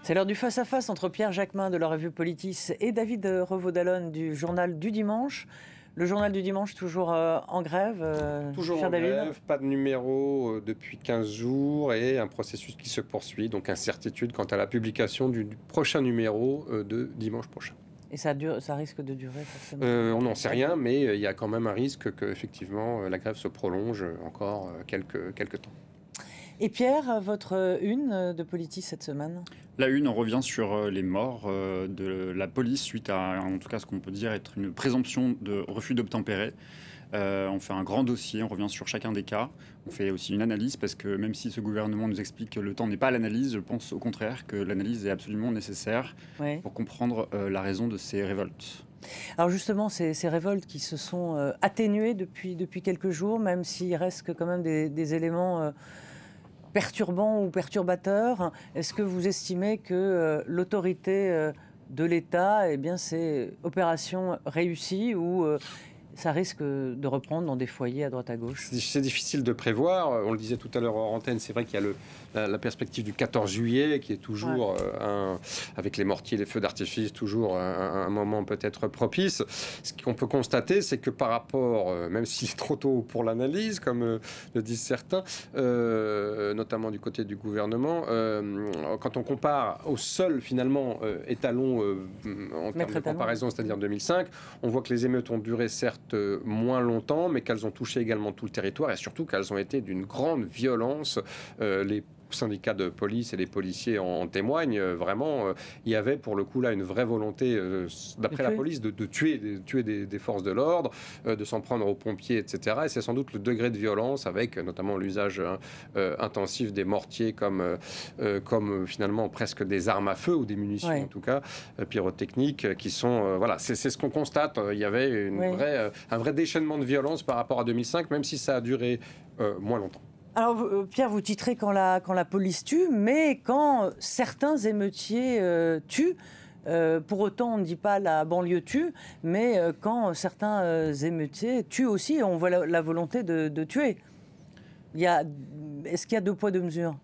C'est l'heure du face-à-face entre Pierre Jacquemin de la revue Politis et David Revaud-Dallon du journal du dimanche. Le journal du dimanche toujours en grève, toujours cher en David. grève, pas de numéro depuis 15 jours et un processus qui se poursuit. Donc incertitude quant à la publication du prochain numéro de dimanche prochain. Et ça risque de durer forcément. On n'en sait rien, mais il y a quand même un risque que effectivement la grève se prolonge encore quelques temps. Et Pierre, votre une de Politis cette semaine? La une, on revient sur les morts de la police suite à, en tout cas, ce qu'on peut dire être une présomption de refus d'obtempérer. On fait un grand dossier, on revient sur chacun des cas. On fait aussi une analyse parce que même si ce gouvernement nous explique que le temps n'est pas à l'analyse, je pense au contraire que l'analyse est absolument nécessaire pour comprendre la raison de ces révoltes. Alors justement, ces révoltes qui se sont atténuées depuis quelques jours, même s'il reste quand même des éléments perturbants ou perturbateurs, est-ce que vous estimez que l'autorité de l'État, eh bien, c'est opération réussie ou ça risque de reprendre dans des foyers à droite à gauche? C'est difficile de prévoir. On le disait tout à l'heure en antenne, c'est vrai qu'il y a la perspective du 14 juillet qui est toujours, avec les mortiers, les feux d'artifice, toujours un moment peut-être propice. Ce qu'on peut constater, c'est que par rapport, même s'il est trop tôt pour l'analyse, comme le disent certains, notamment du côté du gouvernement, quand on compare au seul finalement étalon en termes de comparaison, c'est-à-dire 2005, on voit que les émeutes ont duré certes moins longtemps, mais qu'elles ont touché également tout le territoire et surtout qu'elles ont été d'une grande violence. Les syndicats de police et les policiers en témoignent. Vraiment, il y avait pour le coup là une vraie volonté, d'après la police, de tuer des forces de l'ordre, de s'en prendre aux pompiers, etc. Et c'est sans doute le degré de violence, avec notamment l'usage intensif des mortiers comme finalement presque des armes à feu ou des munitions en tout cas pyrotechniques, qui sont voilà, c'est ce qu'on constate. Il y avait un vrai déchaînement de violence par rapport à 2005, même si ça a duré moins longtemps. Alors, Pierre, vous titrez quand la police tue, mais quand certains émeutiers tuent, pour autant, on ne dit pas la banlieue tue, mais quand certains émeutiers tuent aussi, on voit la volonté de tuer. Est-ce qu'il y a deux poids, deux mesures ?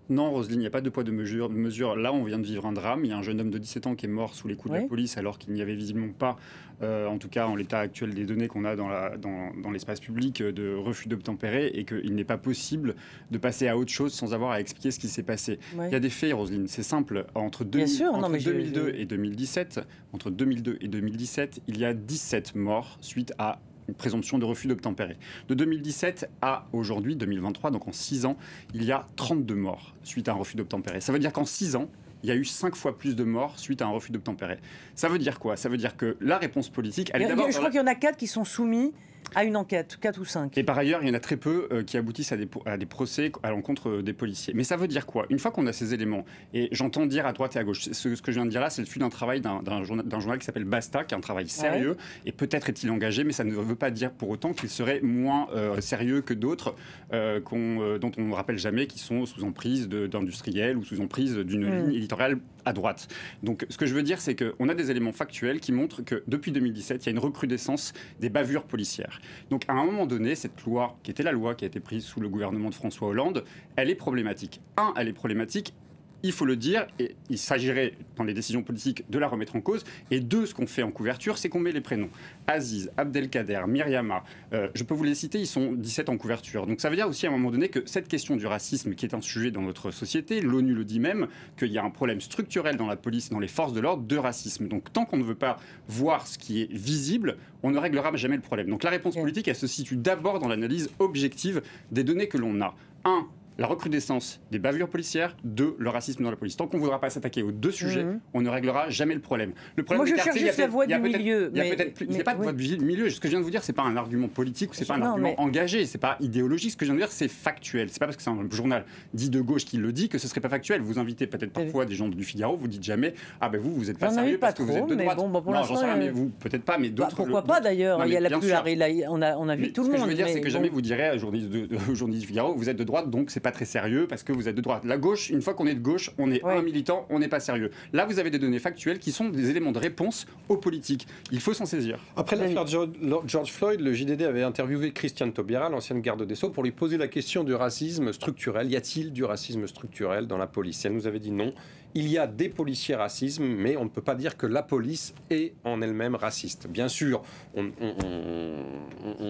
Non, Roselyne, il n'y a pas de poids de mesure. Là, on vient de vivre un drame. Il y a un jeune homme de 17 ans qui est mort sous les coups de la police, alors qu'il n'y avait visiblement pas, en tout cas en l'état actuel des données qu'on a dans l'espace public, de refus d'obtempérer, et qu'il n'est pas possible de passer à autre chose sans avoir à expliquer ce qui s'est passé. Il y a des faits, Roselyne, c'est simple. Entre 2002 et 2017, il y a 17 morts suite à une présomption de refus d'obtempérer. De 2017 à aujourd'hui, 2023, donc en 6 ans, il y a 32 morts suite à un refus d'obtempérer. Ça veut dire qu'en 6 ans, il y a eu 5 fois plus de morts suite à un refus d'obtempérer. Ça veut dire quoi? Ça veut dire que la réponse politique, elle est d'abord... Je crois qu'il y en a 4 qui sont soumis à une enquête, 4 ou 5. Et par ailleurs, il y en a très peu qui aboutissent à des procès à l'encontre des policiers. Mais ça veut dire quoi? Une fois qu'on a ces éléments, et j'entends dire à droite et à gauche, ce que je viens de dire là, c'est le fruit d'un travail d'un journal qui s'appelle Basta, qui est un travail sérieux, et peut-être est-il engagé, mais ça ne veut pas dire pour autant qu'il serait moins sérieux que d'autres dont on ne rappelle jamais, qui sont sous emprise d'industriels ou sous emprise d'une ligne éditoriale à droite. Donc ce que je veux dire, c'est qu'on a des éléments factuels qui montrent que depuis 2017, il y a une recrudescence des bavures policières. Donc à un moment donné, cette loi, qui était la loi qui a été prise sous le gouvernement de François Hollande, elle est problématique. Elle est problématique. Il faut le dire, et il s'agirait, dans les décisions politiques, de la remettre en cause. Et deux, ce qu'on fait en couverture, c'est qu'on met les prénoms. Aziz, Abdelkader, Myriama, je peux vous les citer, ils sont 17 en couverture. Donc ça veut dire aussi à un moment donné que cette question du racisme, qui est un sujet dans notre société, l'ONU le dit même, qu'il y a un problème structurel dans la police, dans les forces de l'ordre, de racisme. Donc tant qu'on ne veut pas voir ce qui est visible, on ne réglera jamais le problème. Donc la réponse politique, elle se situe d'abord dans l'analyse objective des données que l'on a. La recrudescence des bavures policières, 2, le racisme dans la police. Tant qu'on ne voudra pas s'attaquer aux deux sujets, on ne réglera jamais le problème. Moi, je cherche juste la voie du milieu. Il n'y a pas de voie du milieu. Ce que je viens de vous dire, ce n'est pas un argument politique, ce n'est pas un argument engagé, ce n'est pas idéologique. Ce que je viens de dire, c'est factuel. Ce n'est pas parce que c'est un journal dit de gauche qui le dit que ce ne serait pas factuel. Vous invitez peut-être parfois des gens du Figaro, vous dites jamais « Ah ben vous n'êtes pas sérieux parce que vous êtes de droite ». Bon, pour l'instant, vous, peut-être pas, mais d'autres... Pourquoi pas d'ailleurs? Il y a la pluralité, on a vu tout le monde. Ce que je veux dire, c'est que jamais vous direz aux journalistes du Figaro « Vous êtes de droite, donc c'est pas très sérieux parce que vous êtes de droite ». La gauche, une fois qu'on est de gauche, on est un militant, on n'est pas sérieux. Là, vous avez des données factuelles qui sont des éléments de réponse aux politiques. Il faut s'en saisir. Après l'affaire George Floyd, le JDD avait interviewé Christiane Taubira, l'ancienne garde des Sceaux, pour lui poser la question du racisme structurel. Y a-t-il du racisme structurel dans la police? Elle nous avait dit non. il y a des policiers racistes, mais on ne peut pas dire que la police est en elle-même raciste. Bien sûr, on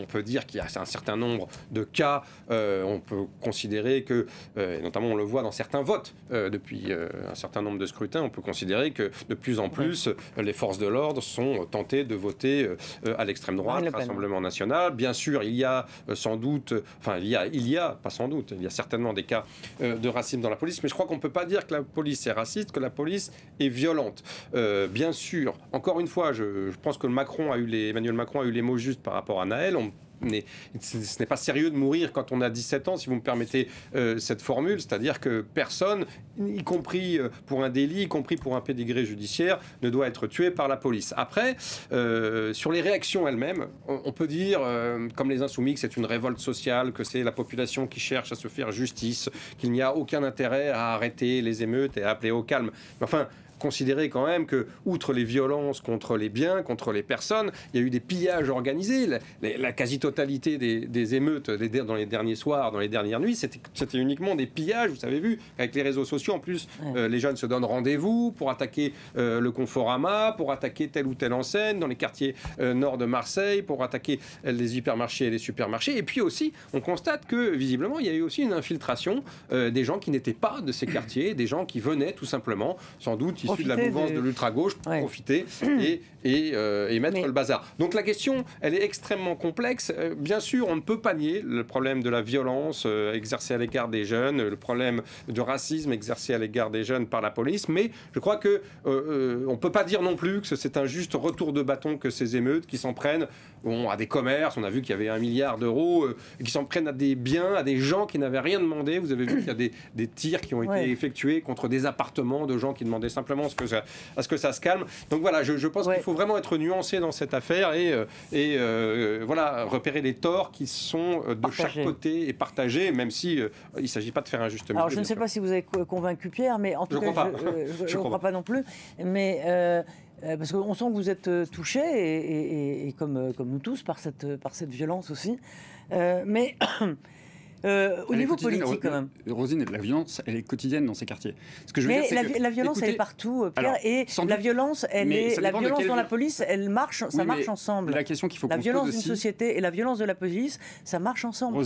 peut dire qu'il y a un certain nombre de cas, on peut considérer que, et notamment on le voit dans certains votes depuis un certain nombre de scrutins, on peut considérer que de plus en plus, les forces de l'ordre sont tentées de voter à l'extrême droite, Rassemblement national. Bien sûr, il y a sans doute, enfin il y a, pas sans doute, il y a certainement des cas de racisme dans la police, mais je crois qu'on ne peut pas dire que la police est raciste, que la police est violente. Bien sûr, encore une fois, je pense que Emmanuel Macron a eu les mots justes par rapport à Naël. Ce n'est pas sérieux de mourir quand on a 17 ans, si vous me permettez cette formule, c'est-à-dire que personne, y compris pour un délit, y compris pour un pédigré judiciaire, ne doit être tué par la police. Après, sur les réactions elles-mêmes, on peut dire, comme les Insoumis, que c'est une révolte sociale, que c'est la population qui cherche à se faire justice, qu'il n'y a aucun intérêt à arrêter les émeutes et à appeler au calme. Mais enfin, considérer quand même que, outre les violences contre les biens, contre les personnes, il y a eu des pillages organisés. La quasi-totalité des émeutes dans les derniers soirs, dans les dernières nuits, c'était uniquement des pillages. Vous avez vu, avec les réseaux sociaux, en plus, les jeunes se donnent rendez-vous pour attaquer le Conforama, pour attaquer telle ou telle enseigne dans les quartiers nord de Marseille, pour attaquer les hypermarchés et les supermarchés. Et puis aussi, on constate que, visiblement, il y a eu aussi une infiltration des gens qui n'étaient pas de ces quartiers, des gens qui venaient tout simplement, sans doute, issus de la mouvance de l'ultra-gauche pour profiter et mettre le bazar. Donc la question, elle est extrêmement complexe. Bien sûr, on ne peut pas nier le problème de la violence exercée à l'égard des jeunes, le problème de racisme exercé à l'égard des jeunes par la police, mais je crois que on ne peut pas dire non plus que c'est un juste retour de bâton que ces émeutes qui s'en prennent à des commerces. On a vu qu'il y avait 1 milliard d'euros, qui s'en prennent à des biens, à des gens qui n'avaient rien demandé. Vous avez vu qu'il y a des tirs qui ont été effectués contre des appartements de gens qui demandaient simplement à ce que ça se calme. Donc voilà, je pense qu'il faut vraiment être nuancé dans cette affaire et voilà, repérer les torts qui sont de chaque côté et partagés, même si il ne s'agit pas de faire un juste milieu. Alors je ne sais pas si vous avez convaincu Pierre, mais en tout cas, je ne crois pas non plus. Mais parce qu'on sent que vous êtes touché, et comme nous tous, par cette violence aussi. Mais au niveau politique, quand même. Rosine, la violence, elle est quotidienne dans ces quartiers. Ce que je veux mais dire, la violence, elle est partout, Pierre. Alors, et la violence, dans la police, ça marche ensemble. La question qu'il faut la violence d'une société et la violence de la police, ça marche ensemble.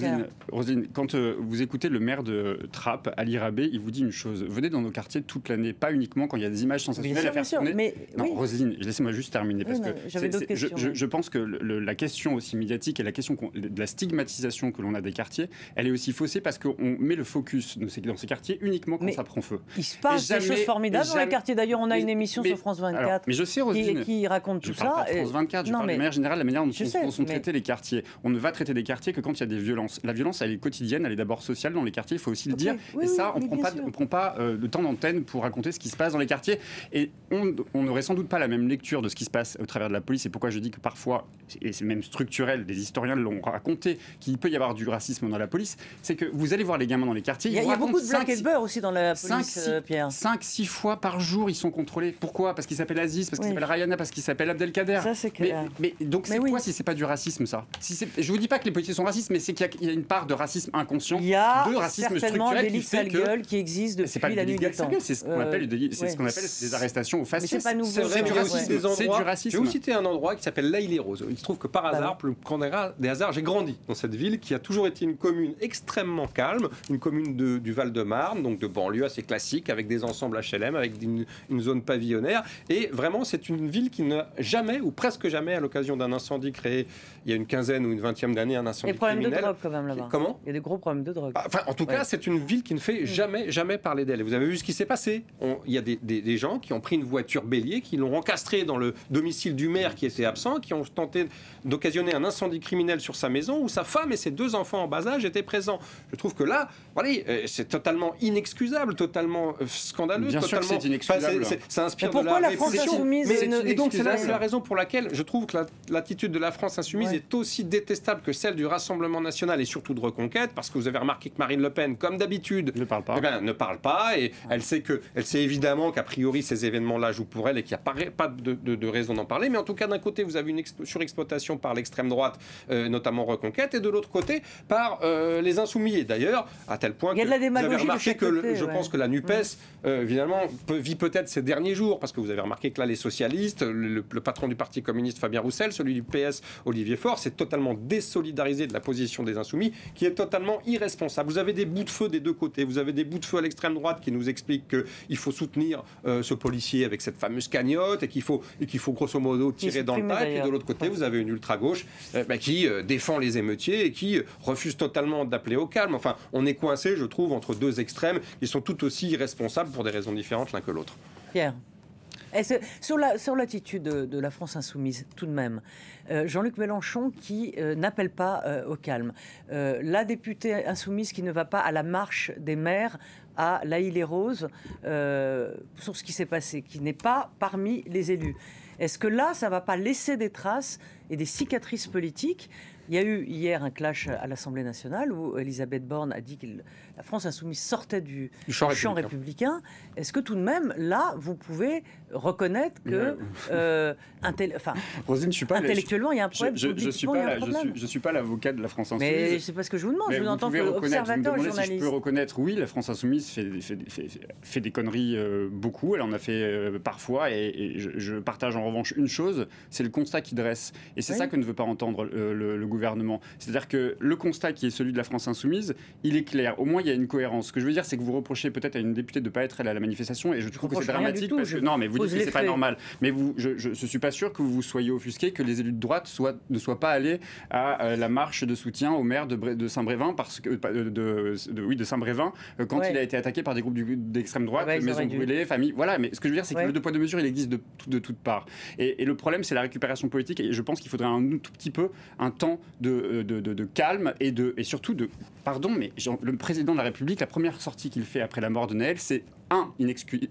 Rosine, quand vous écoutez le maire de Trappes, Ali Rabé, il vous dit une chose. Venez dans nos quartiers toute l'année, pas uniquement quand il y a des images sensationnelles à faire tourner. Non, Rosine, laissez-moi juste terminer. Parce que j'avais d'autres questions. Je pense que la question aussi médiatique et la question de la stigmatisation que l'on a des quartiers, elle est aussi faussée parce qu'on met le focus dans ces quartiers uniquement quand ça prend feu. Il se passe des choses formidables dans les quartiers. D'ailleurs, on a une émission sur France 24 mais je sais, Rosine, qui raconte tout ça. Je parle pas de France 24, je parle de manière générale, la manière dont sont traités les quartiers. On ne va traiter des quartiers que quand il y a des violences. La violence, elle est quotidienne, elle est d'abord sociale dans les quartiers, il faut aussi le dire. Et ça, on ne prend pas le temps d'antenne pour raconter ce qui se passe dans les quartiers. Et on n'aurait sans doute pas la même lecture de ce qui se passe au travers de la police. Et pourquoi je dis que parfois, et c'est même structurel, des historiens l'ont raconté, qu'il peut y avoir du racisme dans la police, c'est que vous allez voir les gamins dans les quartiers. Il y a beaucoup de black et de beurre aussi dans la police, Pierre. 5-6 fois par jour, ils sont contrôlés. Pourquoi ? Parce qu'ils s'appellent Aziz, parce qu'ils s'appellent Rayana, parce qu'ils s'appellent Abdelkader. Ça, c'est clair. Mais donc, c'est quoi si c'est pas du racisme, ça ? Je vous dis pas que les policiers sont racistes, mais c'est qu'il y a une part de racisme inconscient, de racisme structurel qui fait que... gueule qui existe depuis la nuit des temps. C'est ce qu'on appelle des arrestations aux faciès. Mais c'est pas nouveau. C'est vrai, c'est du racisme. Je vais vous citer un endroit qui s'appelle l'Aïle-les-Roses. Il se trouve que par hasard, pour le grand des hasards, j'ai grandi dans cette ville qui a toujours été une commune extrêmement calme, une commune du Val-de-Marne, donc de banlieue assez classique, avec des ensembles HLM, avec une zone pavillonnaire. Et vraiment, c'est une ville qui n'a jamais, ou presque jamais, à l'occasion d'un incendie créé il y a une quinzaine ou une 20e d'année, un incendie criminel. Il y a des problèmes de drogue quand même là-bas. Comment ? Il y a des gros problèmes de drogue. Enfin, en tout cas, c'est une ville qui ne fait jamais parler d'elle. Et vous avez vu ce qui s'est passé. Il y a des gens qui ont pris une voiture bélier, qui l'ont encastrée dans le domicile du maire qui était absent, qui ont tenté d'occasionner un incendie criminel sur sa maison où sa femme et ses 2 enfants en bas âge étaient présents. Je trouve que là, voilà, c'est totalement inexcusable, totalement scandaleux. Bien sûr que c'est inexcusable. Ça inspire de la répression. France insoumise Et donc c'est la raison pour laquelle je trouve que l'attitude de la France insoumise est aussi détestable que celle du Rassemblement national et surtout de Reconquête, parce que vous avez remarqué que Marine Le Pen, comme d'habitude, ne parle pas, et elle sait évidemment qu'a priori ces événements-là jouent pour elle et qu'il n'y a pas de raison d'en parler. Mais en tout cas, d'un côté, vous avez une surexploitation par l'extrême droite, notamment Reconquête, et de l'autre côté, par les Insoumis. Et d'ailleurs, à tel point que vous avez remarqué que je pense que la NUPES, évidemment, vit peut-être ces derniers jours, parce que vous avez remarqué que là, les socialistes, le patron du Parti communiste, Fabien Roussel, celui du PS, Olivier Faure, s'est totalement désolidarisé de la position des Insoumis, qui est totalement irresponsable. Vous avez des bouts de feu des deux côtés. Vous avez des bouts de feu à l'extrême droite qui nous expliquent qu'il faut soutenir ce policier avec cette fameuse cagnotte et qu'il faut grosso modo tirer dans le tas. Et puis de l'autre côté, vous avez une ultra-gauche qui défend les émeutiers et qui refuse totalement d'appeler au calme. Enfin, on est coincé, je trouve, entre deux extrêmes qui sont tout aussi irresponsables pour des raisons différentes l'un que l'autre. Pierre, sur l'attitude de la France insoumise, tout de même, Jean-Luc Mélenchon qui n'appelle pas au calme, la députée insoumise qui ne va pas à la marche des maires à La Île-et-Rose sur ce qui s'est passé, qui n'est pas parmi les élus. Est-ce que là, ça ne va pas laisser des traces et des cicatrices politiques ? Il y a eu hier un clash à l'Assemblée nationale où Elisabeth Borne a dit que la France insoumise sortait du champ républicain. Est-ce que tout de même, là, vous pouvez reconnaître que Roselyne, intellectuellement, il y a un problème. Je ne suis pas l'avocat de la France insoumise. Mais c'est pas ce que je vous demande. Je vous entends comme observateur et journaliste. Si je peux reconnaître, oui, la France insoumise fait des conneries beaucoup. Elle en a fait parfois. Et je partage en revanche une chose, c'est le constat qu'il dresse. Et c'est ça que ne veut pas entendre le gouvernement. C'est-à-dire que le constat qui est celui de la France insoumise, il est clair. Au moins, il y a une cohérence. Ce que je veux dire, c'est que vous reprochez peut-être à une députée de ne pas être allée à la manifestation, et je trouve que c'est dramatique. Non, mais vous dites que c'est pas normal. Mais je suis pas sûr que vous soyez offusqué que les élus de droite ne soient pas allés à la marche de soutien au maire de Saint-Brévin, de Saint-Brévin, quand il a été attaqué par des groupes d'extrême droite, maisons brûlées, familles. Voilà, mais ce que je veux dire, c'est que le deux poids deux mesures, il existe de toutes parts. Et le problème, c'est la récupération politique, et je pense qu'il faudrait un tout petit peu un temps de calme et surtout de... Pardon, mais le président de la République, la première sortie qu'il fait après la mort de Naël, c'est 1,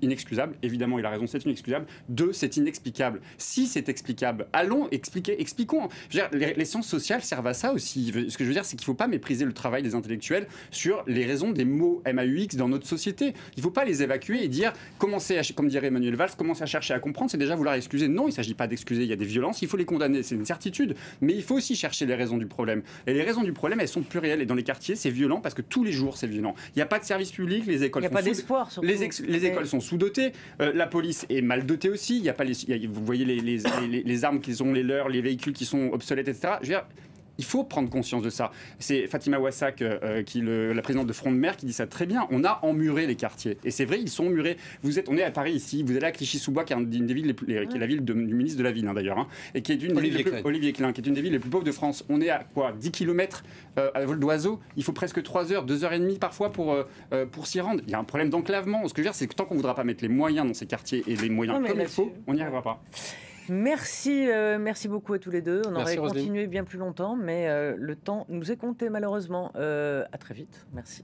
inexcusable. Évidemment, il a raison, c'est inexcusable. 2, c'est inexplicable. Si c'est explicable, allons expliquons. Je veux dire, les sciences sociales servent à ça aussi. Ce que je veux dire, c'est qu'il ne faut pas mépriser le travail des intellectuels sur les raisons des mots MAUX dans notre société. Il ne faut pas les évacuer et dire, comme dirait Emmanuel Valls, commencer à chercher à comprendre, c'est déjà vouloir excuser. Non, il ne s'agit pas d'excuser, il y a des violences, il faut les condamner, c'est une certitude. Mais il faut aussi chercher les raisons du problème. Et les raisons du problème, elles sont plurielles. Et dans les quartiers, c'est violent parce que tous les jours, c'est violent. Il n'y a pas de service public, les écoles sont... Il n'y a pas d'espoir, surtout. Les écoles sont sous-dotées, la police est mal dotée aussi. Il y a pas vous voyez les armes qui sont les leurs, les véhicules qui sont obsolètes, etc. Je veux dire, il faut prendre conscience de ça. C'est Fatima Wassak, la présidente de Front de Mer, qui dit ça très bien. On a emmuré les quartiers. Et c'est vrai, ils sont emmurés. On est à Paris ici, vous allez à Clichy-sous-Bois, qui est une des villes qui est la ville du ministre de la Ville, d'ailleurs, et qui est Olivier Klein, qui est une des villes les plus pauvres de France. On est à quoi, 10 km à vol d'oiseau. Il faut presque 3 heures, 2 heures et demie parfois pour s'y rendre. Il y a un problème d'enclavement. Ce que je veux dire, c'est que tant qu'on ne voudra pas mettre les moyens dans ces quartiers et les moyens comme il faut, on n'y arrivera pas. Merci beaucoup à tous les deux. On aurait continué bien plus longtemps, mais le temps nous est compté malheureusement. À très vite. Merci.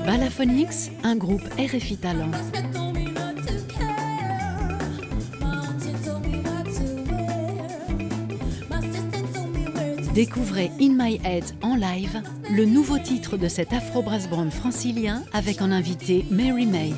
Balaphonix, un groupe RFI Talent. Découvrez In My Head en live, le nouveau titre de cet afro-brass band francilien avec en invité Mary May.